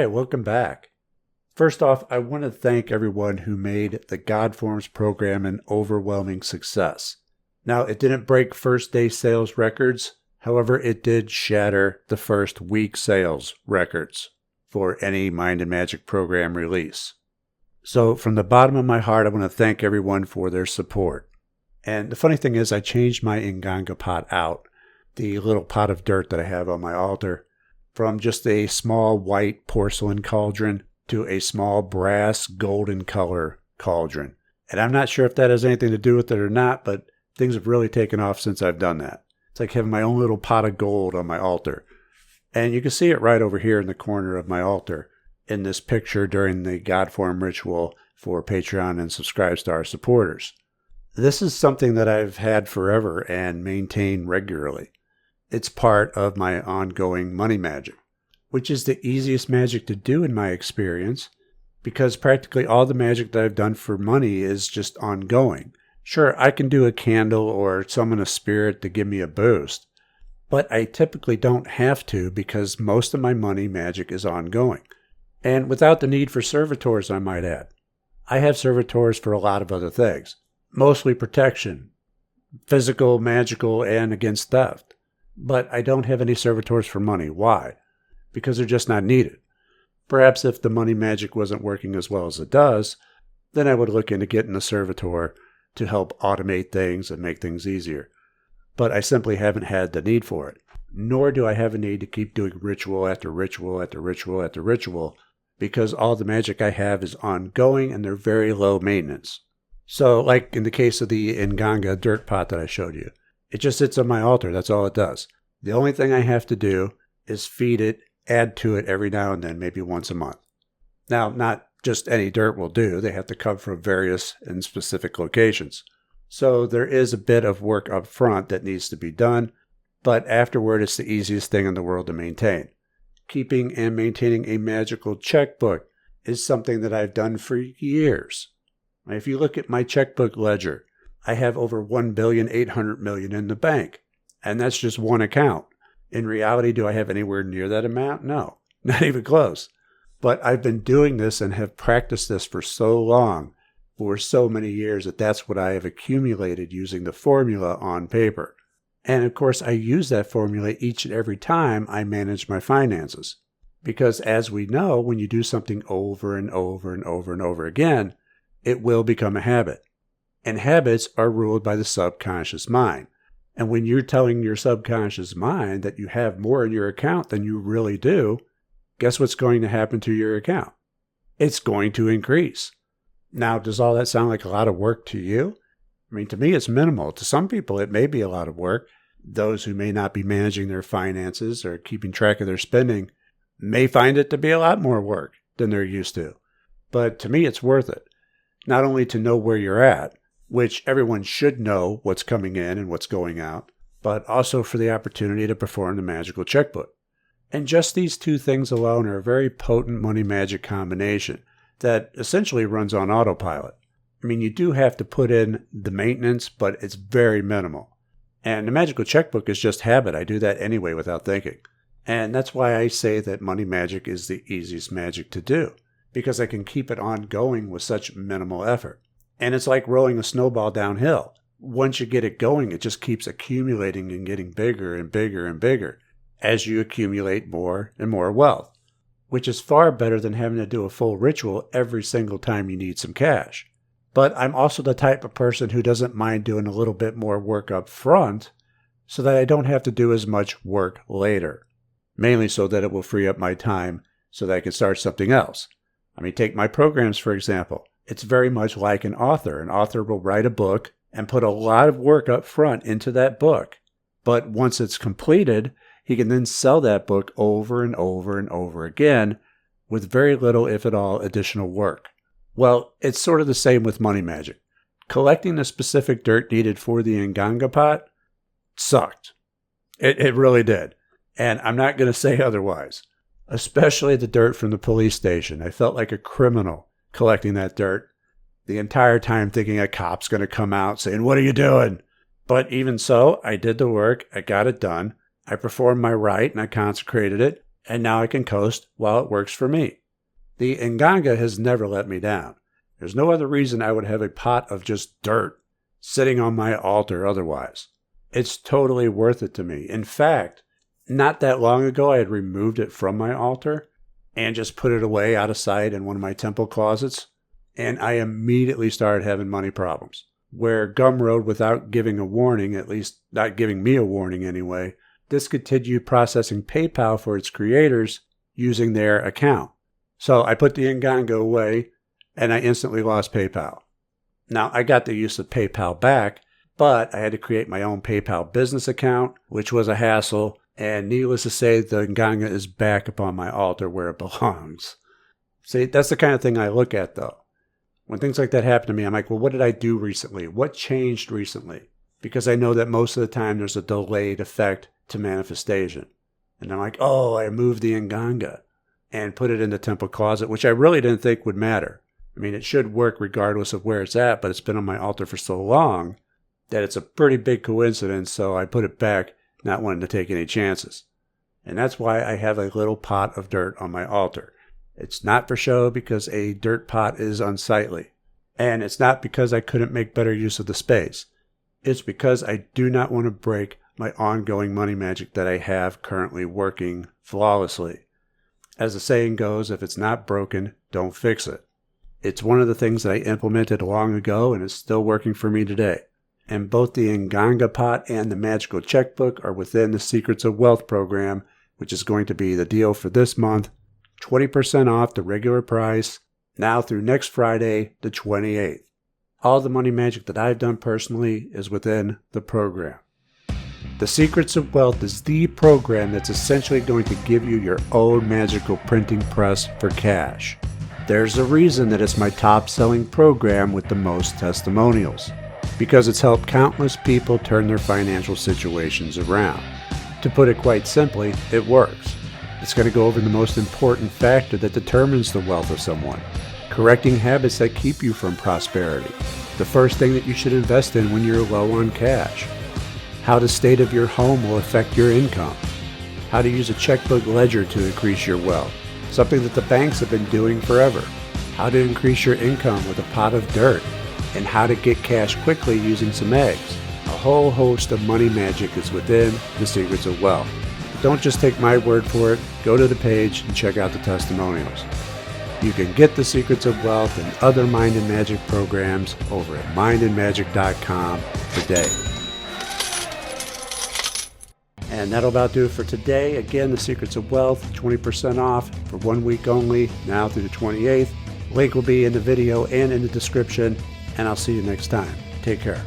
right, welcome back. First off, I want to thank everyone who made the Godforms program an overwhelming success. Now, it didn't break first day sales records. However, it did shatter the first week sales records for any Mind and Magic program release. So from the bottom of my heart, I want to thank everyone for their support. And the funny thing is, I changed my Nganga pot out, the little pot of dirt that I have on my altar, from just a small white porcelain cauldron to a small brass golden color cauldron. And I'm not sure if that has anything to do with it or not, but things have really taken off since I've done that. It's like having my own little pot of gold on my altar. And you can see it right over here in the corner of my altar in this picture during the Godform ritual for Patreon and Subscribe Star supporters. This is something that I've had forever and maintain regularly. It's part of my ongoing money magic, which is the easiest magic to do in my experience, because practically all the magic that I've done for money is just ongoing. Sure, I can do a candle or summon a spirit to give me a boost, but I typically don't have to because most of my money magic is ongoing. And without the need for servitors, I might add. I have servitors for a lot of other things, mostly protection, physical, magical, and against theft. But I don't have any servitors for money. Why? Because they're just not needed. Perhaps if the money magic wasn't working as well as it does, then I would look into getting a servitor to help automate things and make things easier. But I simply haven't had the need for it. Nor do I have a need to keep doing ritual after ritual after ritual after ritual, because all the magic I have is ongoing and they're very low maintenance. So like in the case of the Nganga dirt pot that I showed you, it just sits on my altar. That's all it does. The only thing I have to do is feed it, add to it every now and then, maybe once a month. Now, not just any dirt will do. They have to come from various and specific locations. So there is a bit of work up front that needs to be done, but afterward it's the easiest thing in the world to maintain. Keeping and maintaining a magical checkbook is something that I've done for years. If you look at my checkbook ledger, I have over $1,800,000,000 in the bank, and that's just one account. In reality, do I have anywhere near that amount? No, not even close. But I've been doing this and have practiced this for so long, for so many years, that that's what I have accumulated using the formula on paper. And of course, I use that formula each and every time I manage my finances. Because as we know, when you do something over and over and over and over again, it will become a habit. And habits are ruled by the subconscious mind. And when you're telling your subconscious mind that you have more in your account than you really do, guess what's going to happen to your account? It's going to increase. Now, does all that sound like a lot of work to you? I mean, to me, it's minimal. To some people, it may be a lot of work. Those who may not be managing their finances or keeping track of their spending may find it to be a lot more work than they're used to. But to me, it's worth it. Not only to know where you're at, which everyone should know what's coming in and what's going out, but also for the opportunity to perform the magical checkbook. And just these two things alone are a very potent money magic combination that essentially runs on autopilot. I mean, you do have to put in the maintenance, but it's very minimal. And the magical checkbook is just habit. I do that anyway without thinking. And that's why I say that money magic is the easiest magic to do, because I can keep it ongoing with such minimal effort. And it's like rolling a snowball downhill. Once you get it going, it just keeps accumulating and getting bigger and bigger and bigger as you accumulate more and more wealth, which is far better than having to do a full ritual every single time you need some cash. But I'm also the type of person who doesn't mind doing a little bit more work up front so that I don't have to do as much work later, mainly so that it will free up my time so that I can start something else. I mean, take my programs, for example. It's very much like an author. An author will write a book and put a lot of work up front into that book. But once it's completed, he can then sell that book over and over and over again with very little, if at all, additional work. Well, it's sort of the same with money magic. Collecting the specific dirt needed for the Nganga pot sucked. It really did. And I'm not going to say otherwise. Especially the dirt from the police station. I felt like a criminal collecting that dirt the entire time, thinking a cop's going to come out saying, "What are you doing?" But even so, I did the work, I got it done, I performed my rite, and I consecrated it, and now I can coast while it works for me. The Nganga has never let me down. There's no other reason I would have a pot of just dirt sitting on my altar otherwise. It's totally worth it to me. In fact, not that long ago I had removed it from my altar and just put it away out of sight in one of my temple closets, and I immediately started having money problems. Where Gumroad, without giving a warning, at least not giving me a warning anyway, discontinued processing PayPal for its creators using their account. So I put the Nganga away, and I instantly lost PayPal. Now, I got the use of PayPal back, but I had to create my own PayPal business account, which was a hassle, and needless to say, the Nganga is back upon my altar where it belongs. See, that's the kind of thing I look at, though. When things like that happen to me, I'm like, well, what did I do recently? What changed recently? Because I know that most of the time there's a delayed effect to manifestation. And I'm like, oh, I moved the Nganga and put it in the temple closet, which I really didn't think would matter. I mean, it should work regardless of where it's at, but it's been on my altar for so long that it's a pretty big coincidence, so I put it back, not wanting to take any chances. And that's why I have a little pot of dirt on my altar. It's not for show because a dirt pot is unsightly. And it's not because I couldn't make better use of the space. It's because I do not want to break my ongoing money magic that I have currently working flawlessly. As the saying goes, if it's not broken, don't fix it. It's one of the things that I implemented long ago and is still working for me today. And both the Nganga pot and the magical checkbook are within the Secrets of Wealth program, which is going to be the deal for this month. 20% off the regular price, now through next Friday, the 28th. All the money magic that I've done personally is within the program. The Secrets of Wealth is the program that's essentially going to give you your own magical printing press for cash. There's a reason that it's my top-selling program with the most testimonials, because it's helped countless people turn their financial situations around. To put it quite simply, it works. It's going to go over the most important factor that determines the wealth of someone, correcting habits that keep you from prosperity, the first thing that you should invest in when you're low on cash, how the state of your home will affect your income, how to use a checkbook ledger to increase your wealth, something that the banks have been doing forever, how to increase your income with a pot of dirt, and how to get cash quickly using some eggs. A whole host of money magic is within the Secrets of Wealth. Don't just take my word for it. Go to the page and check out the testimonials. You can get the Secrets of Wealth and other Mind and Magic programs over at mindandmagic.com today. And that'll about do it for today. Again, the Secrets of Wealth, 20% off for 1 week only, now through the 28th. Link will be in the video and in the description, and I'll see you next time. Take care.